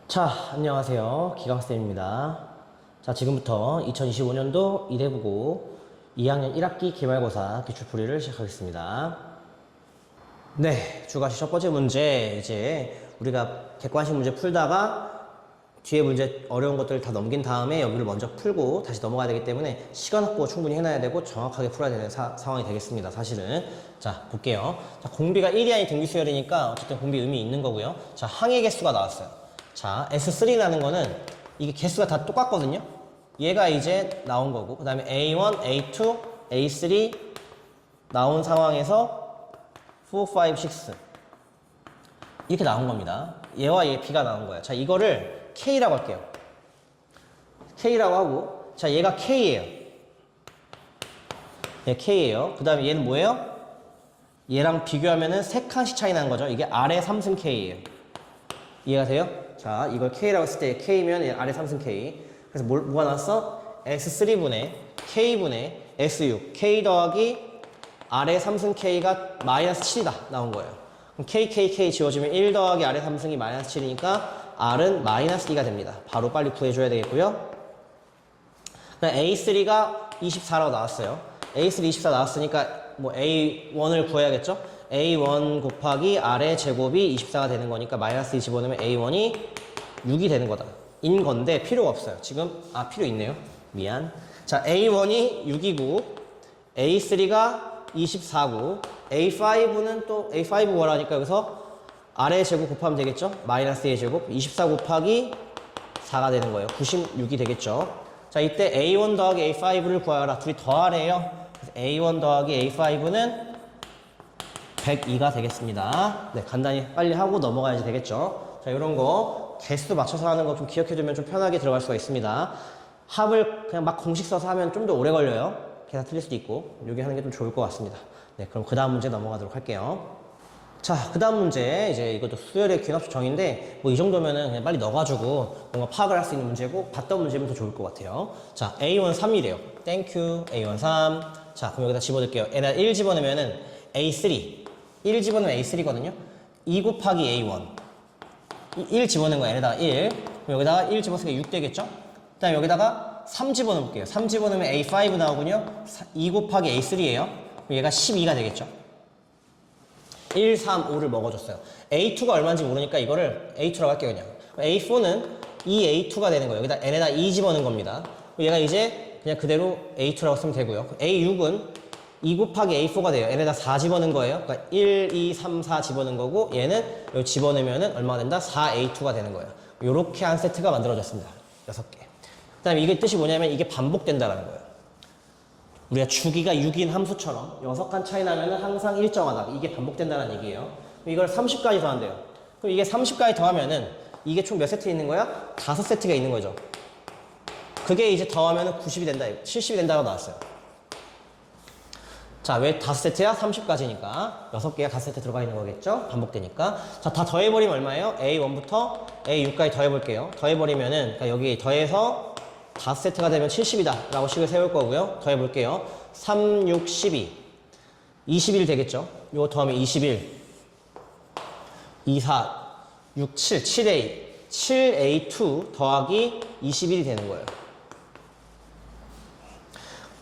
자, 안녕하세요. 기강쌤입니다. 자, 지금부터 2025년도 1회부고 2학년 1학기 기말고사 기출풀이를 시작하겠습니다. 네, 주가시 첫 번째 문제. 이제 우리가 객관식 문제 풀다가 뒤에 문제 어려운 것들을 다 넘긴 다음에 여기를 먼저 풀고 다시 넘어가야 되기 때문에 시간 확보 충분히 해놔야 되고 정확하게 풀어야 되는 상황이 되겠습니다. 사실은. 자, 볼게요. 자, 공비가 1이 아닌 등기수열이니까 어쨌든 공비 의미 있는 거고요. 자, 항의 개수가 나왔어요. 자, S3라는 거는 이게 개수가 다 똑같거든요. 얘가 이제 나온 거고, 그 다음에 A1, A2, A3 나온 상황에서 4, 5, 6 이렇게 나온 겁니다. 얘와 얘 B가 나온 거예요. 자, 이거를 K라고 할게요. K라고 하고, 자, 얘가 K예요. 얘 K예요. 그 다음에 얘는 뭐예요? 얘랑 비교하면은 3칸씩 차이 나는 거죠. 이게 아래 3승 K예요. 이해가 돼요? 자, 이걸 K라고 했을 때 K면 아래 3승 K. 그래서 뭐가 나왔어? S3분의 K분의 S6. K 더하기 아래 3승 K가 마이너스 7이다. 나온 거예요. 그럼 K 지워지면 1 더하기 아래 3승이 마이너스 7이니까 R은 마이너스 2가 됩니다. 바로 빨리 구해줘야 되겠고요. 그다음 A3가 24라고 나왔어요. A3 24 나왔으니까 뭐 A1을 구해야겠죠? A1 곱하기 R의 제곱이 24가 되는 거니까 마이너스 2 집어넣으면 A1이 6이 되는 거다. 인 건데 필요가 없어요. 지금, 필요 있네요. 미안. 자, A1이 6이고, A3가 24고, A5는 또, A5 뭐라니까 여기서 R의 제곱 곱하면 되겠죠? 마이너스 A의 제곱. 24 곱하기 4가 되는 거예요. 96이 되겠죠? 자, 이때 A1 더하기 A5를 구하라. 둘이 더하래요. 그래서 A1 더하기 A5는 102가 되겠습니다. 네, 간단히 빨리 하고 넘어가야지 되겠죠? 자, 이런 거 개수 맞춰서 하는 거 좀 기억해두면 좀 편하게 들어갈 수가 있습니다. 합을 그냥 막 공식 써서 하면 좀 더 오래 걸려요. 계산 틀릴 수도 있고. 여기 하는 게 좀 좋을 것 같습니다. 네, 그럼 그 다음 문제 넘어가도록 할게요. 자, 그 다음 문제, 이제 이것도 수열의 귀납수 정인데, 뭐 이 정도면은 그냥 빨리 넣어가지고 뭔가 파악을 할 수 있는 문제고, 봤던 문제면 더 좋을 것 같아요. 자, A1 3이래요. 땡큐, A1 3. 자, 그럼 여기다 집어넣을게요. 얘네다 1 집어넣으면은 A3. 1 집어넣으면 A3거든요. 2 곱하기 A1. 1 집어넣은 거야. 얘네다가 1. 그럼 여기다가 1 집어넣으니까 6 되겠죠? 그 다음에 여기다가 3 집어넣을게요. 3 집어넣으면 A5 나오군요. 2 곱하기 A3예요. 그럼 얘가 12가 되겠죠? 1, 3, 5를 먹어줬어요. A2가 얼마인지 모르니까 이거를 A2라고 할게요, 그냥. A4는 2A2가 되는 거예요. 여기다 N에다 2 집어넣은 겁니다. 얘가 이제 그냥 그대로 A2라고 쓰면 되고요. A6은 2 곱하기 A4가 돼요. N에다 4 집어넣은 거예요. 그러니까 1, 2, 3, 4 집어넣은 거고, 얘는 여기 집어넣으면은 얼마가 된다? 4A2가 되는 거예요. 요렇게 한 세트가 만들어졌습니다. 6개. 그 다음에 이게 뜻이 뭐냐면 이게 반복된다라는 거예요. 우리가 주기가 6인 함수처럼 6칸 차이 나면은 항상 일정하다. 이게 반복된다는 얘기예요. 이걸 30까지 더한대요. 그럼 이게 30까지 더하면은 이게 총 몇 세트 있는 거야? 5세트가 있는 거죠. 그게 이제 더하면은 90이 된다. 70이 된다고 나왔어요. 자, 왜 5세트야? 30까지니까. 6개가 5세트 들어가 있는 거겠죠? 반복되니까. 자, 다 더해버리면 얼마예요? A1부터 A6까지 더해볼게요. 더해버리면은, 그러니까 여기 더해서 5세트가 되면 70이다. 라고 식을 세울 거고요. 더해볼게요. 3, 6, 12. 21 되겠죠? 요거 더하면 21. 2, 4, 6, 7. 7A. 7A2 더하기 21이 되는 거예요.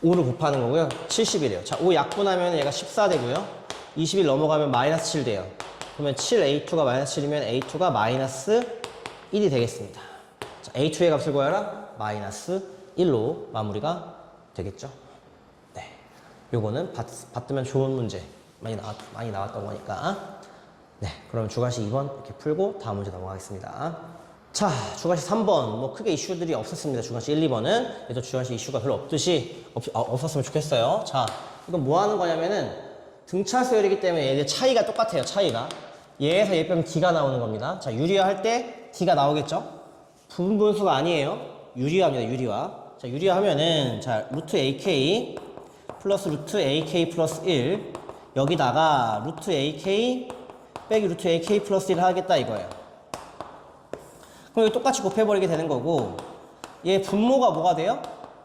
5를 곱하는 거고요. 70이래요. 자, 5 약분하면 얘가 14 되고요. 21 넘어가면 마이너스 7 돼요. 그러면 7A2가 마이너스 7이면 A2가 마이너스 1이 되겠습니다. 자, A2의 값을 구하라. 마이너스 1로 마무리가 되겠죠. 네. 요거는 받으면 좋은 문제. 많이 나왔던 거니까. 네. 그럼 주관식 2번 이렇게 풀고 다음 문제 넘어가겠습니다. 자, 주관식 3번. 뭐 크게 이슈들이 없었습니다. 주관식 1, 2번은. 얘도 주관식 이슈가 별로 없었으면 좋겠어요. 자, 이건 뭐 하는 거냐면은 등차 수열이기 때문에 얘네 차이가 똑같아요. 차이가. 얘에서 얘 빼면 D가 나오는 겁니다. 자, 유리화 할 때 D가 나오겠죠? 부분분수가 아니에요. 유리화입니다. 유리화. 자, 유리화 하면은 자, 루트 AK 플러스 루트 AK 플러스 1 여기다가 루트 AK 빼기 루트 AK 플러스 1을 하겠다 이거예요. 그럼 이거 똑같이 곱해버리게 되는 거고, 얘 분모가 뭐가 돼요?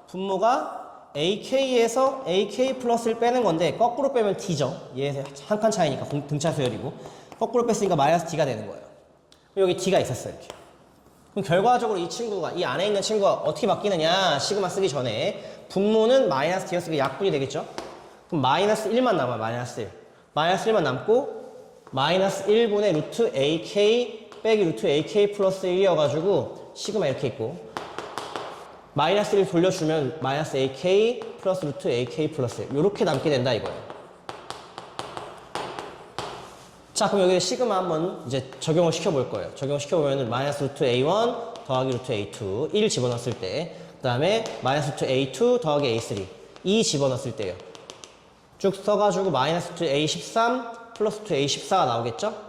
분모가 AK에서 AK 플러스 1 빼는 건데, 거꾸로 빼면 D죠. 얘에서 한 칸 차이니까 등차 수열이고, 거꾸로 뺐으니까 마이너스 D가 되는 거예요. 여기 D가 있었어요, 이렇게. 그럼 결과적으로 이 친구가, 이 안에 있는 친구가 어떻게 바뀌느냐, 시그마 쓰기 전에. 분모는 마이너스 D였으니까 약분이 되겠죠? 그럼 마이너스 1만 남아요, 마이너스 1. 마이너스 1만 남고, 마이너스 1분의 루트 AK 빼기 루트 AK 플러스 1이어가지고, 시그마 이렇게 있고, 마이너스 1 돌려주면 마이너스 AK 플러스 루트 AK 플러스 1. 요렇게 남게 된다, 이거예요. 자, 그럼 여기 시그마 한번 이제 적용을 시켜볼 거예요. 적용을 시켜보면 마이너스 루트 A1 더하기 루트 A2 1 집어넣었을 때, 그 다음에 마이너스 루트 A2 더하기 A3 2 집어넣었을 때요. 쭉 써가지고 마이너스 루트 A13 플러스 루트 A14가 나오겠죠?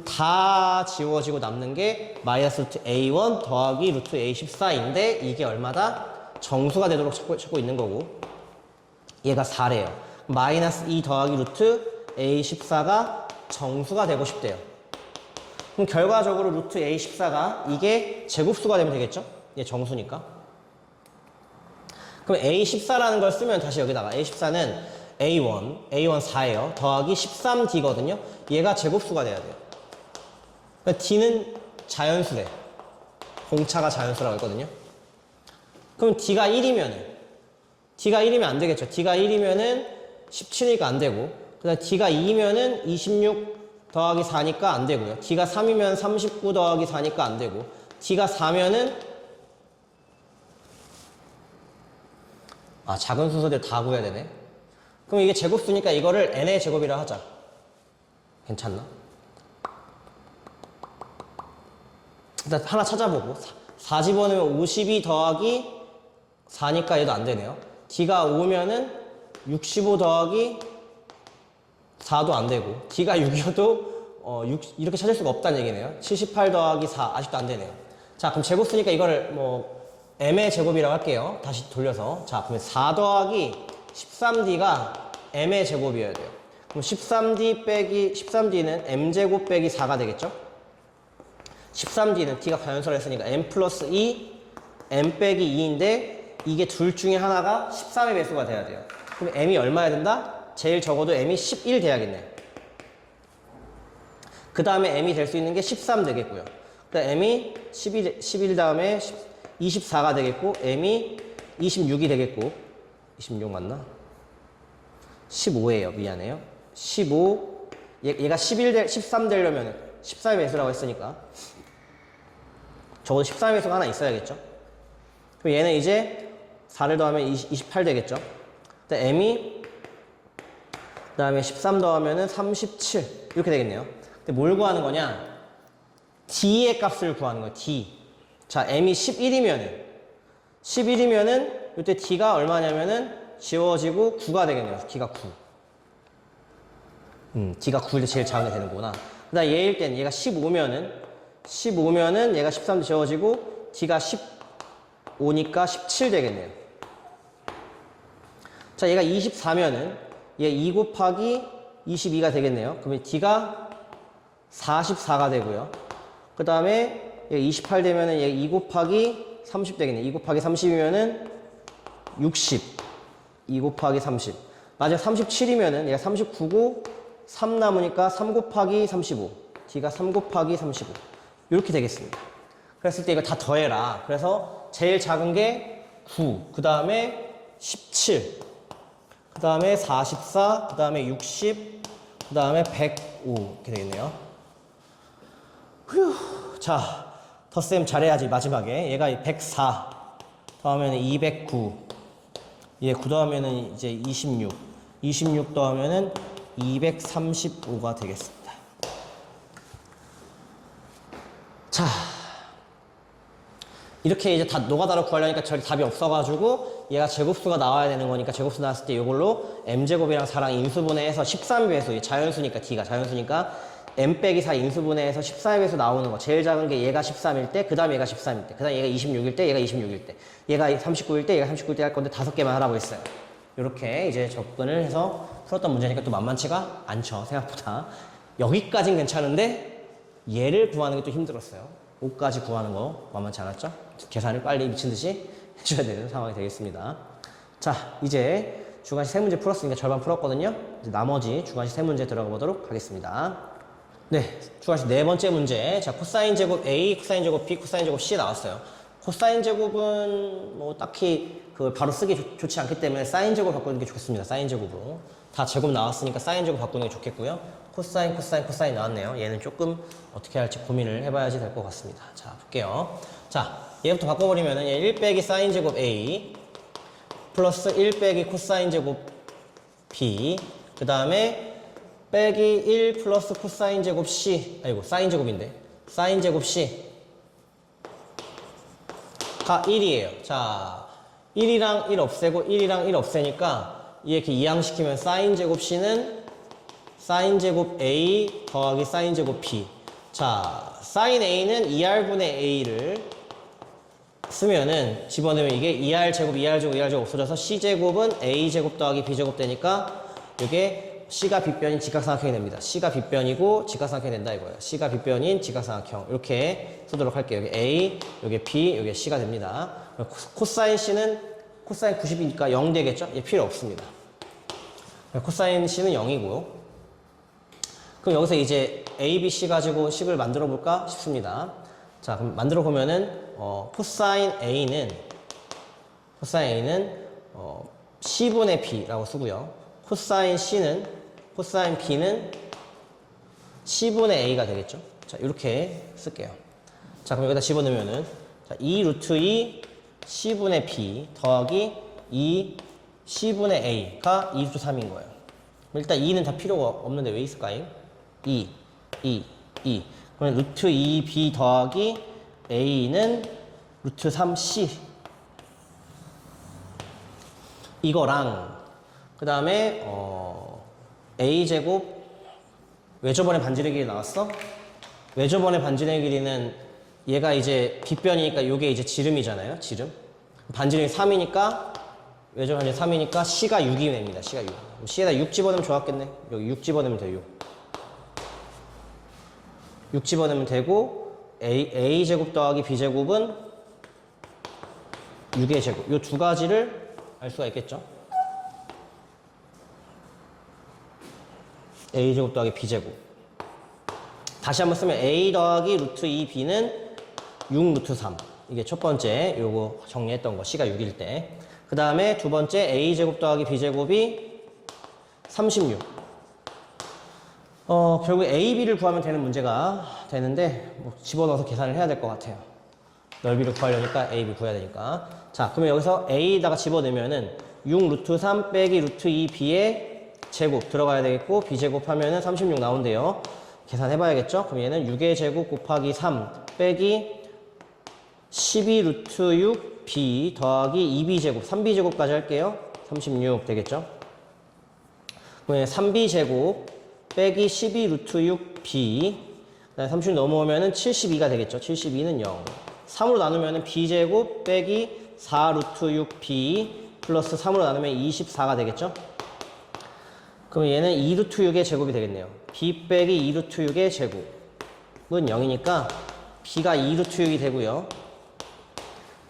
다 지워지고 남는 게 마이너스 루트 A1 더하기 루트 A14인데 이게 얼마다? 정수가 되도록 찾고 있는 거고, 얘가 4래요. 마이너스 2 더하기 루트 A14가 정수가 되고 싶대요. 그럼 결과적으로 루트 A14가 이게 제곱수가 되면 되겠죠? 얘 정수니까. 그럼 A14라는 걸 쓰면 다시 여기다가 A14는 A1 4예요. 더하기 13D거든요. 얘가 제곱수가 돼야 돼요. 그러니까 D는 자연수래. 공차가 자연수라고 했거든요. 그럼 D가 1이면 안 되겠죠. D가 1이면은 17이니까 안 되고, 그 다음에 D가 2면은 26 더하기 4니까 안 되고요. D가 3이면 39 더하기 4니까 안 되고, D가 4면은, 작은 순서대로 다 구해야 되네. 그럼 이게 제곱수니까 이거를 n의 제곱이라 하자. 괜찮나? 일단 하나 찾아보고, 4 집어넣으면 52 더하기 4니까 얘도 안 되네요. D가 5면은 65 더하기 4도 안 되고, D가 6이어도 이렇게 찾을 수가 없다는 얘기네요. 78 더하기 4 아직도 안 되네요. 자, 그럼 제곱수니까 이거를 m의 제곱이라고 할게요. 다시 돌려서. 자, 그러면 4 더하기 13D가 m의 제곱이어야 돼요. 그럼 13D는 m제곱 빼기 4가 되겠죠? 13D는 D가 가연수라 했으니까 m 플러스 2 m 빼기 2인데 이게 둘 중에 하나가 13의 배수가 돼야 돼요. 그럼 m이 얼마야 된다? 제일 적어도 m이 11 돼야겠네요. 그 다음에 m이 될 수 있는 게 13 되겠고요. 그러니까 m이 11 다음에 24가 되겠고, m이 26이 되겠고, 26 맞나? 15예요. 미안해요. 15. 얘가 13 되려면 14의 배수라고 했으니까 적어도 13의 배수가 하나 있어야겠죠. 그럼 얘는 이제 4를 더하면 28 되겠죠. 근데 m이 그 다음에 13 더하면은 37 이렇게 되겠네요. 근데 뭘 구하는 거냐? D의 값을 구하는 거예요. D. 자, m이 11이면은 이때 D가 얼마냐면은 지워지고 9가 되겠네요. D가 9. D가 9일 때 제일 작은 게 되는구나. 그 다음 얘일 때는 얘가 15면은 얘가 13도 지워지고 D가 15니까 17 되겠네요. 자, 얘가 24면은 얘 2 곱하기 22가 되겠네요. 그러면 D가 44가 되고요. 그 다음에 얘 28 되면은 얘 2 곱하기 30 되겠네요. 2 곱하기 30이면은 60. 2 곱하기 30. 마지막 37이면은 얘가 39고 3 남으니까 3 곱하기 35. D가 3 곱하기 35. 이렇게 되겠습니다. 그랬을 때 이거 다 더해라. 그래서 제일 작은 게 9. 그 다음에 17. 그 다음에 44, 그 다음에 60, 그 다음에 105 이렇게 되겠네요. 휴. 자, 덧셈 잘해야지 마지막에. 얘가 104 더하면 209, 얘 9 더하면 이제 26 더하면 235가 되겠습니다. 자, 이렇게 이제 다 노가다로 구하려니까 저기 답이 없어가지고 얘가 제곱수가 나와야 되는 거니까 제곱수 나왔을 때 이걸로 m제곱이랑 4랑 인수분해해서 13배수, 자연수니까 D가 자연수니까 m 빼기 4 인수분해해서 14배수 나오는 거. 제일 작은 게 얘가 13일 때, 그 다음에 얘가 13일 때, 그 다음에 얘가 26일 때, 얘가 26일 때, 얘가 39일 때, 얘가 39일 때 할 건데 5개만 하라고 했어요. 이렇게 이제 접근을 해서 풀었던 문제니까 또 만만치가 않죠. 생각보다. 여기까진 괜찮은데 얘를 구하는 게 또 힘들었어요. 5까지 구하는 거 만만치 않았죠? 계산을 빨리 미친 듯이 해줘야 되는 상황이 되겠습니다. 자, 이제 주관식 세 문제 풀었으니까 절반 풀었거든요. 이제 나머지 주관식 세 문제 들어가 보도록 하겠습니다. 네, 추가하신 네 번째 문제. 자, 코사인 제곱 A, 코사인 제곱 B, 코사인 제곱 C 나왔어요. 코사인 제곱은 뭐 딱히 그 바로 쓰기 좋지 않기 때문에 사인 제곱 바꾸는 게 좋겠습니다. 사인 제곱으로. 다 제곱 나왔으니까 사인 제곱 바꾸는 게 좋겠고요. 코사인, 코사인, 코사인 나왔네요. 얘는 조금 어떻게 할지 고민을 해봐야지 될 것 같습니다. 자, 볼게요. 자, 얘부터 바꿔버리면은 얘 1 빼기 사인 제곱 A 플러스 1 빼기 코사인 제곱 B 그 다음에 빼기 1 플러스 코사인 제곱 C 아이고 사인 제곱인데 사인 제곱 C 가 1이에요. 자, 1이랑 1 없애고 1이랑 1 없애니까 이렇게 이항시키면 사인 제곱 C는 사인 제곱 A 더하기 사인 제곱 B. 자, 사인 A는 2R분의 A를 쓰면은 집어넣으면 이게 2R 제곱, 2R 제곱, 2R 제곱 없어져서 C 제곱은 A 제곱 더하기 B 제곱 되니까 이게 C가 빗변인 직각삼각형이 됩니다. C가 빗변이고 직각삼각형이 된다 이거예요. C가 빗변인 직각삼각형 이렇게 쓰도록 할게요. 여기 A, 여기 B, 여기 C가 됩니다. 코사인 C는 코사인 90이니까 0 되겠죠? 얘 필요 없습니다. 코사인 C는 0이고요. 그럼 여기서 이제 A, B, C 가지고 식을 만들어 볼까 싶습니다. 자, 그럼 만들어 보면은 코사인 A는 C분의 B라고 쓰고요. 코사인 B는 C분의 A가 되겠죠. 자, 이렇게 쓸게요. 자, 그럼 여기다 집어넣으면은, 자, 2 루트 2 C분의 B 더하기 2 C분의 A가 2 루트 3인 거예요. 일단 2는 다 필요가 없는데 왜 있을까요? 2. 그러면 루트 2B 더하기 A는 루트 3C. 이거랑, 그 다음에, A제곱, 왜 저번에 반지름 길이 나왔어? 왜 저번에 반지름 길이는 얘가 이제 빗변이니까 요게 이제 지름이잖아요. 지름. 반지름이 3이니까, 왜 저번에 3이니까 C가 6이 됩니다. C가 6. C에다 6 집어넣으면 좋았겠네. 여기 6 집어넣으면 돼요. 6 집어넣으면 되고, A제곱 더하기 B제곱은 6의 제곱. 요 두 가지를 알 수가 있겠죠. A제곱 더하기 B제곱. 다시 한번 쓰면 A 더하기 루트 2B는 6 루트 3. 이게 첫 번째 요거 정리했던 거 C가 6일 때. 그 다음에 두 번째 A제곱 더하기 B제곱이 36. 결국 A, B를 구하면 되는 문제가 되는데 뭐 집어넣어서 계산을 해야 될 것 같아요. 넓이를 구하려니까 A, B 구해야 되니까. 자, 그러면 여기서 A에다가 집어넣으면은 6 루트 3 빼기 루트 2B의 제곱 들어가야 되겠고 B제곱 하면은 36 나온대요. 계산해봐야겠죠? 그럼 얘는 6의 제곱 곱하기 3 빼기 12 루트 6 B 더하기 2B제곱 3B제곱까지 할게요. 36 되겠죠? 그러면 3B제곱 빼기 12 루트 6B 그다음에 36 넘어오면은 72가 되겠죠. 72는 0. 3으로 나누면은 B제곱 빼기 4 루트 6B 플러스 3으로 나누면 24가 되겠죠. 그럼 얘는 2 루트 6의 제곱이 되겠네요. B 빼기 2 루트 6의 제곱은 0이니까 B가 2 루트 6이 되고요.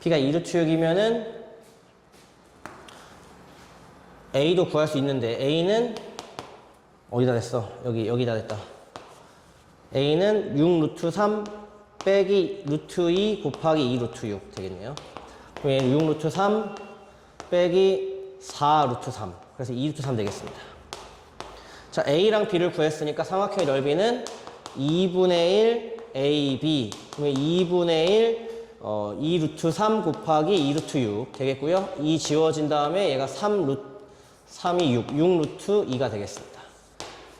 B가 2 루트 6이면은 A도 구할 수 있는데 A는 어디다 냈어? 여기다 냈다. A는 6 루트 3 빼기 루트 2 곱하기 2 루트 6 되겠네요. 그럼 얘는 6 루트 3 빼기 4 루트 3. 그래서 2 루트 3 되겠습니다. 자, A랑 B를 구했으니까 삼각형의 넓이는 2분의 1 AB. 그러면 2분의 1 2 루트 3 곱하기 2 루트 6 되겠고요. 2 지워진 다음에 얘가 3이 6 루트 2가 되겠습니다.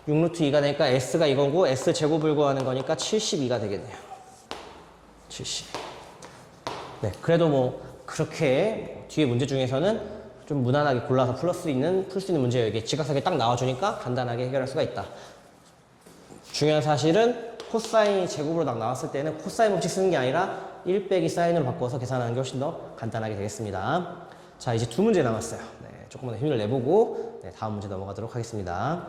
6 루트 2가 되니까 S가 이거고 S 제곱을 구하는 거니까 72가 되겠네요. 70. 네, 그래도 뭐 그렇게 뒤에 문제 중에서는 좀 무난하게 골라서 풀 수 있는 문제예요. 이게 직각삼각이 딱 나와주니까 간단하게 해결할 수가 있다. 중요한 사실은 코사인이 제곱으로 딱 나왔을 때는 코사인 법칙 쓰는 게 아니라 1 빼기 사인으로 바꿔서 계산하는 게 훨씬 더 간단하게 되겠습니다. 자, 이제 두 문제 남았어요. 네, 조금만 더 힘을 내보고 다음 문제 넘어가도록 하겠습니다.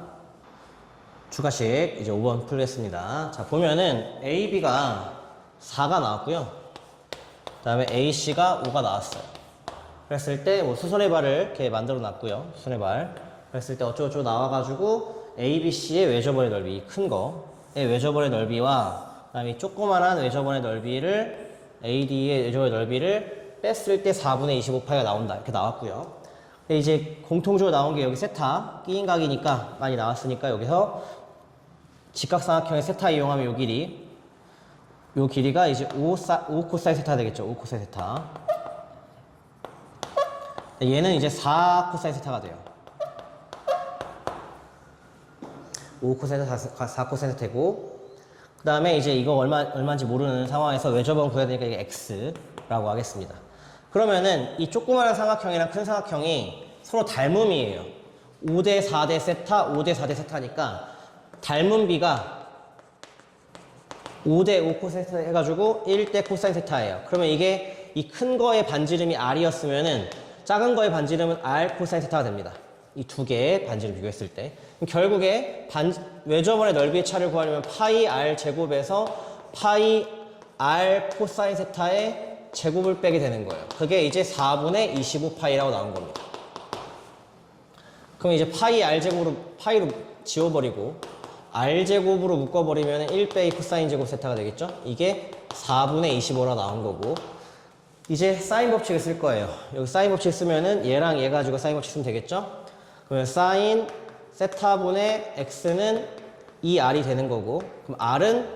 추가식 이제 5번 풀겠습니다. 자, 보면은 A, B가 4가 나왔고요. 그 다음에 A, C가 5가 나왔어요. 그랬을 때 뭐 수선의 발을 이렇게 만들어 놨고요. 수선의 발. 그랬을 때 어쩌고저쩌고 나와가지고 A, B, C의 외접원의 넓이 큰 거 외접원의 넓이와 그다음에 조그만한 외접원의 넓이를 AD의 외접원의 넓이를 뺐을 때 4분의 25파이가 나온다. 이렇게 나왔고요. 근데 이제 공통적으로 나온 게 여기 세타 끼인 각이니까 많이 나왔으니까 여기서 직각삼각형의 세타 이용하면 요 길이가 이제 5 코사인 세타가 되겠죠. 5 코사인 세타. 얘는 이제 4 코사인 세타가 돼요. 5 코사인 세타, 4 코사인 세타고, 그 다음에 이제 이거 얼마인지 모르는 상황에서 외접원 구해야 되니까 이게 x라고 하겠습니다. 그러면은 이 조그마한 삼각형이랑 큰 삼각형이 서로 닮음이에요. 5대 4대 세타, 5대 4대 세타니까 닮은 비가 5대 5 코사인 세타 해가지고 1대 코사인 세타예요. 그러면 이게 이 큰 거의 반지름이 r이었으면은 작은 거의 반지름은 r 코사인 세타가 됩니다. 이 두 개의 반지름 비교했을 때. 결국에 외접원의 넓이의 차를 구하려면 파이 r 제곱에서 파이 r 코사인 세타의 제곱을 빼게 되는 거예요. 그게 이제 4분의 25파이라고 나온 겁니다. 그럼 이제 파이 r 제곱으로 파이로 지워버리고 r 제곱으로 묶어버리면 1 빼기 코사인 제곱 세타가 되겠죠? 이게 4분의 25라 나온 거고, 이제 사인 법칙을 쓸 거예요. 여기 사인 법칙 쓰면은 얘랑 얘 가지고 사인 법칙 쓰면 되겠죠? 그러면 사인 세타분의 x는 2r이 되는 거고, 그럼 r은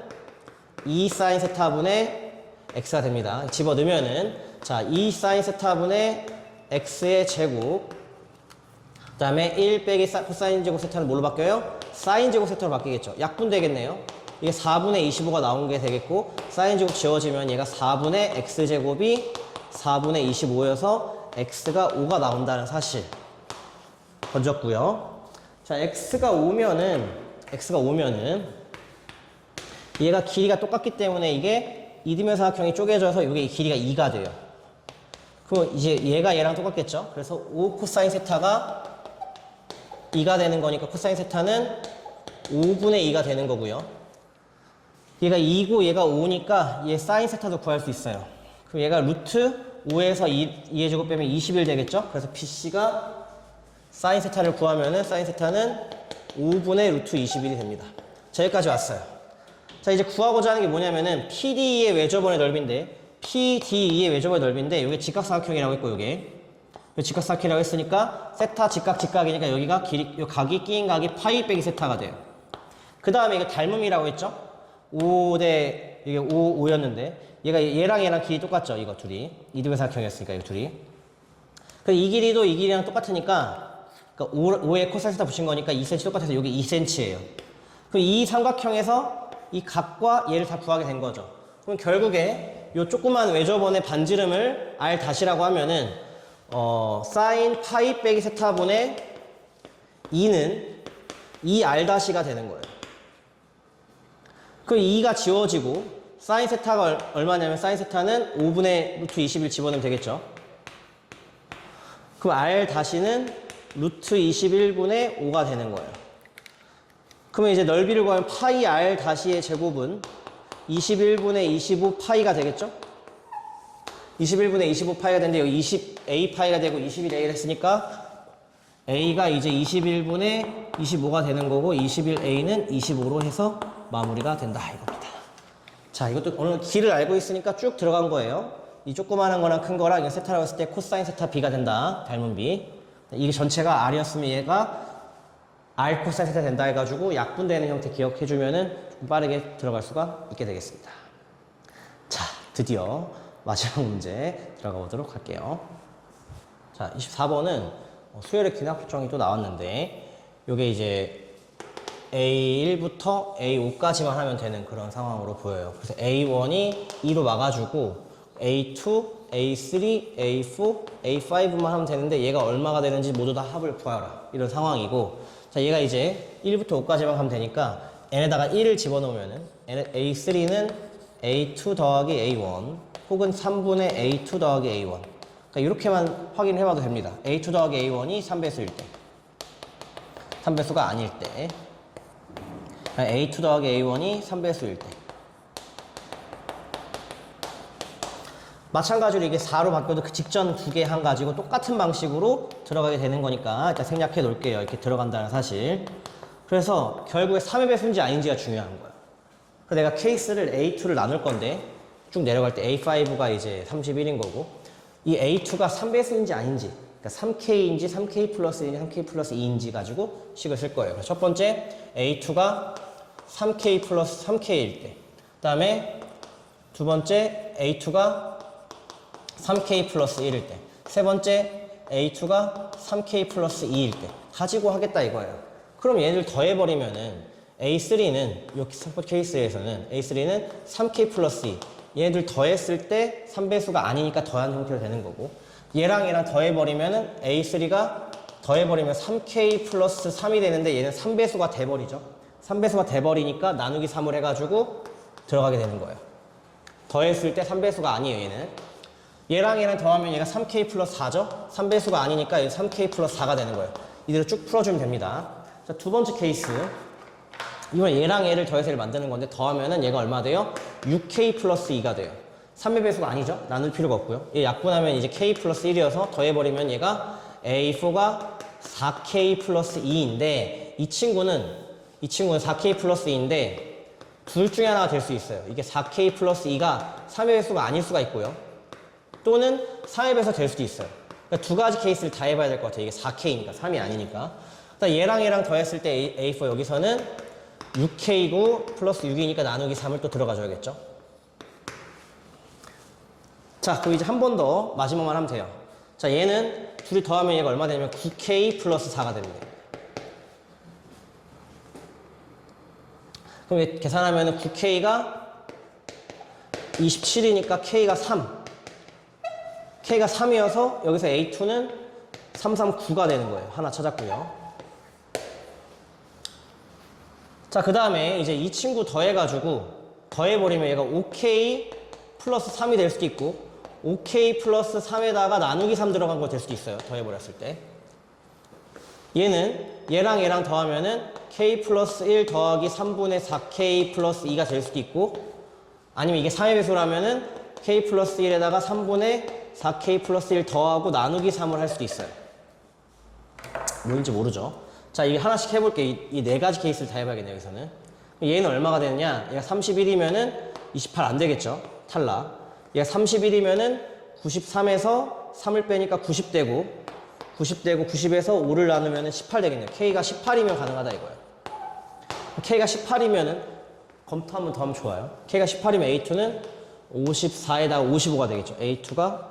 2 사인 세타분의 x가 됩니다. 집어넣으면은 자, 2 사인 세타분의 x의 제곱, 그 다음에 1 빼기 코사인 제곱 세타는 뭘로 바뀌어요? 사인 제곱 세타로 바뀌겠죠. 약분되겠네요. 이게 4분의 25가 나온 게 되겠고, 사인 제곱 지워지면 얘가 4분의 x제곱이 4분의 25여서 x가 5가 나온다는 사실 건졌고요. 자, x가 5면은 얘가 길이가 똑같기 때문에 이게 이등변 삼각형이 쪼개져서 이게 길이가 2가 돼요. 그럼 이제 얘가 얘랑 똑같겠죠? 그래서 5 코사인 세타가 2가 되는 거니까 코사인 세타는 5분의 2가 되는 거고요. 얘가 2고 얘가 5니까 얘 사인 세타도 구할 수 있어요. 그럼 얘가 루트 5에서 2의 제곱 빼면 21 되겠죠? 그래서 BC가 사인 세타를 구하면은 사인 세타는 5분의 루트 21이 됩니다. 자, 여기까지 왔어요. 자, 이제 구하고자 하는 게 뭐냐면은 PD의 외접원의 넓이인데, PD의 외접원의 넓이인데, 이게 직각삼각형이라고 했고, 요게 직각삼각형이라고 했으니까 세타 직각이니까 여기가 요 각이 끼인 각이 파이 빼기 세타가 돼요. 그 다음에 이거 닮음이라고 했죠? 5대 이게 5였는데 얘가 얘랑 길이 똑같죠? 이거 둘이 이등변 삼각형이었으니까 이거 둘이. 그 이 길이도 이 길이랑 똑같으니까, 그러니까 5에 코사인 세타 붙인 거니까 2cm 똑같아서 여기 2cm예요. 그럼 이 삼각형에서 이 각과 얘를 다 구하게 된 거죠. 그럼 결국에 요 조그만 외접원의 반지름을 r 다시라고 하면은 사인 파이 빼기 세타분의 2는 2r 다시가 되는 거예요. 그 2가 지워지고 사인 세타가 얼마냐면 사인 세타는 5분의 루트 20을 집어넣으면 되겠죠. 그럼 r 다시는 루트 21분의 5가 되는 거예요. 그러면 이제 넓이를 구하면 파이 r 다시의 제곱은 21분의 25 파이가 되겠죠? 21분의 25 파이가 되는데 여기 20a 파이가 되고 21a를 했으니까 a가 이제 21분의 25가 되는 거고 21a는 25로 해서 마무리가 된다 이겁니다. 자, 이것도 오늘 길을 알고 있으니까 쭉 들어간 거예요. 이 조그마한 거랑 큰 거랑 이거 세타라고 했을 때 코사인 세타 b가 된다. 닮은 b. 이게 전체가 r이었으면 얘가 r 코사인 세타 된다 해가지고 약분되는 형태 기억해주면은 좀 빠르게 들어갈 수가 있게 되겠습니다. 자, 드디어 마지막 문제 들어가 보도록 할게요. 자, 24번은 수열의 기하법정이 또 나왔는데 요게 이제 A1부터 A5까지만 하면 되는 그런 상황으로 보여요. 그래서 A1이 2로 막아주고 A2, A3, A4, A5만 하면 되는데 얘가 얼마가 되는지 모두 다 합을 구하라 이런 상황이고, 자, 얘가 이제 1부터 5까지만 가면 되니까 n에다가 1을 집어넣으면은 A3는 A2 더하기 A1 혹은 3분의 A2 더하기 A1, 그러니까 이렇게만 확인을 해봐도 됩니다. A2 더하기 A1이 3배수일 때, 3배수가 아닐 때, A2 더하기 A1이 3배수일 때. 마찬가지로 이게 4로 바뀌어도 그 직전 두 개 한 가지고 똑같은 방식으로 들어가게 되는 거니까 일단 생략해 놓을게요. 이렇게 들어간다는 사실. 그래서 결국에 3의 배수인지 아닌지가 중요한 거예요. 그 내가 케이스를 A2를 나눌 건데 쭉 내려갈 때 A5가 이제 31인 거고 이 A2가 3배수인지 아닌지 그러니까 3K인지 3K 플러스 1인지 3K 플러스 2인지 가지고 식을 쓸 거예요. 그래서 첫 번째 A2가 3K 플러스 3K일 때 그 다음에 두 번째 A2가 3K 플러스 1일 때 세 번째 A2가 3K 플러스 2일 때 가지고 하겠다 이거예요. 그럼 얘를 더해버리면은 A3는 이 서포트 케이스에서는 A3는 3K 플러스 2 얘들 더했을 때 3배수가 아니니까 더한 형태로 되는 거고 얘랑 얘랑 더해버리면은 A3가 더해버리면 3K 플러스 3이 되는데 얘는 3배수가 돼버리죠. 3배수가 돼버리니까 나누기 3을 해가지고 들어가게 되는 거예요. 더했을 때 3배수가 아니에요 얘는. 얘랑 얘랑 더하면 얘가 3K 플러스 4죠. 3배수가 아니니까 얘 3K 플러스 4가 되는 거예요. 이대로 쭉 풀어주면 됩니다. 자, 두 번째 케이스 이건 얘랑 얘를 더해서 얘를 만드는 건데 더하면은 얘가 얼마 돼요? 6K 플러스 2가 돼요. 3의 배수가 아니죠? 나눌 필요가 없고요. 얘 약분하면 이제 K 플러스 1이어서 더해버리면 얘가 A4가 4K 플러스 2인데 이 친구는 4K 플러스 2인데 둘 중에 하나가 될 수 있어요. 이게 4K 플러스 2가 3의 배수가 아닐 수가 있고요. 또는 3의 배수가 될 수도 있어요. 그러니까 두 가지 케이스를 다 해봐야 될 것 같아요. 이게 4K니까 3이 아니니까. 그러니까 얘랑 얘랑 더했을 때 A4 여기서는 6K고 플러스 6이니까 나누기 3을 또 들어가줘야겠죠. 자, 그럼 이제 한 번 더 마지막만 하면 돼요. 자, 얘는 둘이 더하면 얘가 얼마 되냐면 9K 플러스 4가 됩니다. 그럼 계산하면 9K가 27이니까 K가 3. K가 3이어서 여기서 A2는 339가 되는 거예요. 하나 찾았고요. 자, 그 다음에 이제 이 친구 더해가지고 더해버리면 얘가 5K 플러스 3이 될 수도 있고 5K 플러스 3에다가 나누기 3 들어간 거 될 수도 있어요. 더해버렸을 때. 얘는 얘랑 얘랑 더하면은 K 플러스 1 더하기 3분의 4K 플러스 2가 될 수도 있고 아니면 이게 3의 배수라면은 K 플러스 1에다가 3분의 4K 플러스 1 더하고 나누기 3을 할 수도 있어요. 뭔지 모르죠. 자, 이게 하나씩 해볼게. 이 네 가지 케이스를 다 해봐야겠네요, 여기서는. 얘는 얼마가 되느냐? 얘가 31이면은 28 안 되겠죠? 탈락. 얘가 31이면은 93에서 3을 빼니까 90 되고 90에서 5를 나누면은 18 되겠네요. K가 18이면 가능하다 이거예요. K가 18이면은 검토 한번 더 하면 좋아요. K가 18이면 A2는 54에다가 55가 되겠죠. A2가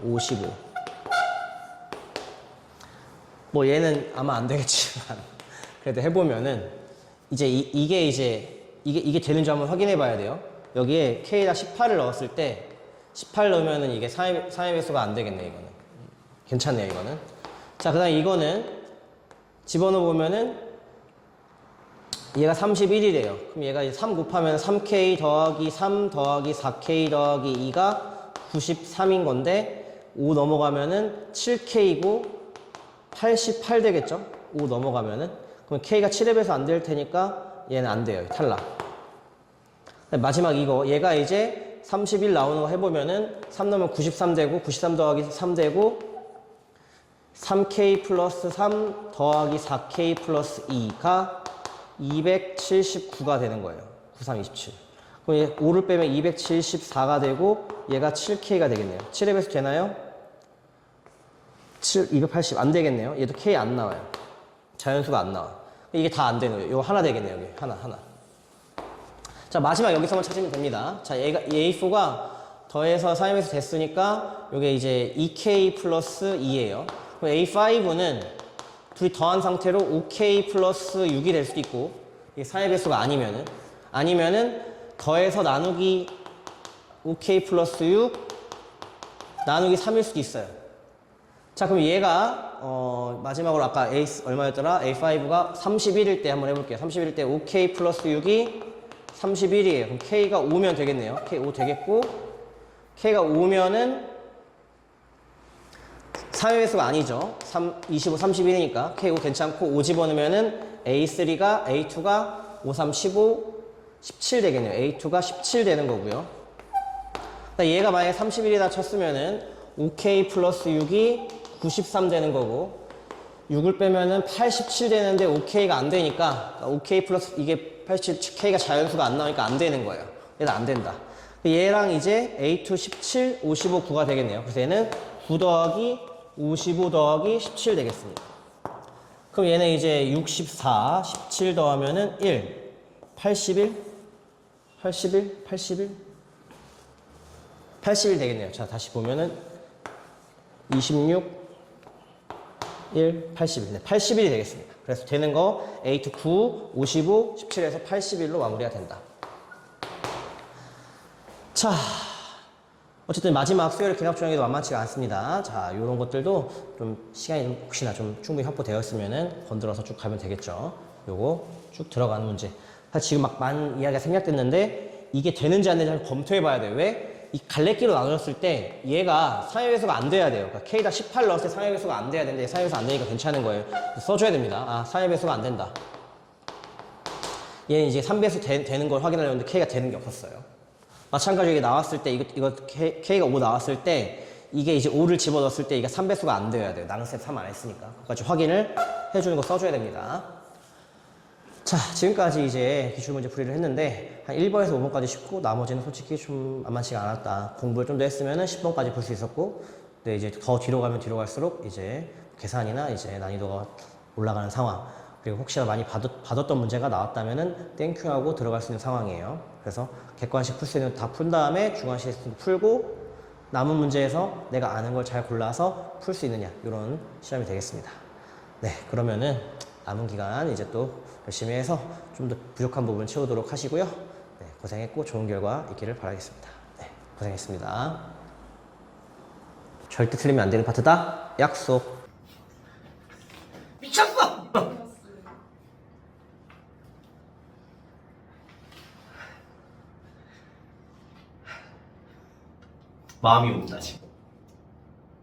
55. 뭐 얘는 아마 안 되겠지만 그래도 해보면은 이제 이게 되는지 한번 확인해 봐야 돼요. 여기에 K에다 18을 넣었을 때 18 넣으면은 이게 3의 배수가 안 되겠네 이거는. 괜찮네요 이거는. 자, 그 다음에 이거는 집어넣어 보면은 얘가 31이래요. 그럼 얘가 이제 3 곱하면 3K 더하기 3 더하기 4K 더하기 2가 93인 건데 5 넘어가면은 7K고 88 되겠죠? 5 넘어가면은. 그럼 K가 7의 배수 안 될 테니까 얘는 안 돼요. 탈락. 마지막 이거 얘가 이제 31 나오는 거 해보면은 3 넣으면 93 되고 93 더하기 3 되고 3K 플러스 3 더하기 4K 플러스 2가 279가 되는 거예요. 9327. 그럼 5를 빼면 274가 되고 얘가 7K가 되겠네요. 7의 배수 되나요? 280 안 되겠네요. 얘도 K 안 나와요. 자연수가 안 나와. 이게 다 안 되는 거예요. 이거 하나 되겠네요. 여기 하나. 자, 마지막 여기서만 찾으면 됩니다. 자, 얘가 A4가 더해서 3의 배수 됐으니까 이게 이제 2K 플러스 2예요. 그럼 A5는 둘이 더한 상태로 5K 플러스 6이 될 수도 있고 이게 4의 배수가 아니면은 더해서 나누기 5K 플러스 6 나누기 3일 수도 있어요. 자, 그럼 얘가 마지막으로 아까 얼마였더라? A5가 31일 때 한번 해볼게요. 31일 때 5K 플러스 6이 31이에요. 그럼 K가 5면 되겠네요. K 5 되겠고 K가 5면은 3의 배수가 아니죠. 25, 31이니까 K 5 괜찮고 5 집어넣으면은 A2가 5, 3, 15, 17 되겠네요. A2가 17 되는 거고요. 얘가 만약에 31이다 쳤으면은 5K 플러스 6이 93 되는 거고 6을 빼면은 87 되는데 5K가 안 되니까 5K 플러스 이게 87, K가 자연수가 안 나오니까 안 되는 거예요. 얘는 안 된다. 얘랑 이제 A2 17, 55, 9가 되겠네요. 그래서 얘는 9 더하기 55 더하기 17 되겠습니다. 그럼 얘는 이제 64, 17 더하면은 1, 81, 81, 81, 81 되겠네요. 자, 다시 보면은 26, 1, 81. 네, 81이 되겠습니다. 그래서 되는 거 A2 9, 55, 17에서 81로 마무리가 된다. 자, 어쨌든 마지막 수요일 개납 조항에도 만만치가 않습니다. 자, 요런 것들도 좀 시간이 혹시나 좀 충분히 확보되었으면은 건드려서 쭉 가면 되겠죠. 요거 쭉 들어가는 문제. 사실 지금 막 많은 이야기가 생략됐는데 이게 되는지 안 되는지 한번 검토해 봐야 돼요. 왜? 이 갈래끼로 나눠졌을 때 얘가 상하회수가 안 돼야 돼요. 그러니까 K다 18 넣었을 때 상하회수가 안 돼야 되는데 상하회수 안 되니까 괜찮은 거예요. 써줘야 됩니다. 아, 상하회수가 안 된다. 얘는 이제 3배수 되는 걸 확인하려는데 K가 되는 게 없었어요. 마찬가지로 이게 나왔을 때 이거 K가 5 나왔을 때 이게 이제 5를 집어넣었을 때 이게 3배수가 안 돼야 돼요. 나눗셈 3 안 했으니까. 그까지 확인을 해주는 거 써줘야 됩니다. 자, 지금까지 이제 기출문제 풀이를 했는데 한 1번에서 5번까지 쉽고 나머지는 솔직히 좀 만만치가 않았다. 공부를 좀 더 했으면은 10번까지 풀 수 있었고 근데 이제 더 뒤로 가면 뒤로 갈수록 이제 계산이나 이제 난이도가 올라가는 상황 그리고 혹시나 많이 받았던 문제가 나왔다면은 땡큐하고 들어갈 수 있는 상황이에요. 그래서 객관식 풀 수 있는 다 푼 다음에 주관식 풀고 남은 문제에서 내가 아는 걸 잘 골라서 풀 수 있느냐 이런 시험이 되겠습니다. 네, 그러면은 남은 기간 이제 또 열심히 해서 좀 더 부족한 부분 채우도록 하시고요. 네, 고생했고 좋은 결과 있기를 바라겠습니다. 네, 고생했습니다. 절대 틀리면 안 되는 파트다. 약속. 미쳤어! 마음이 옵니다 지금.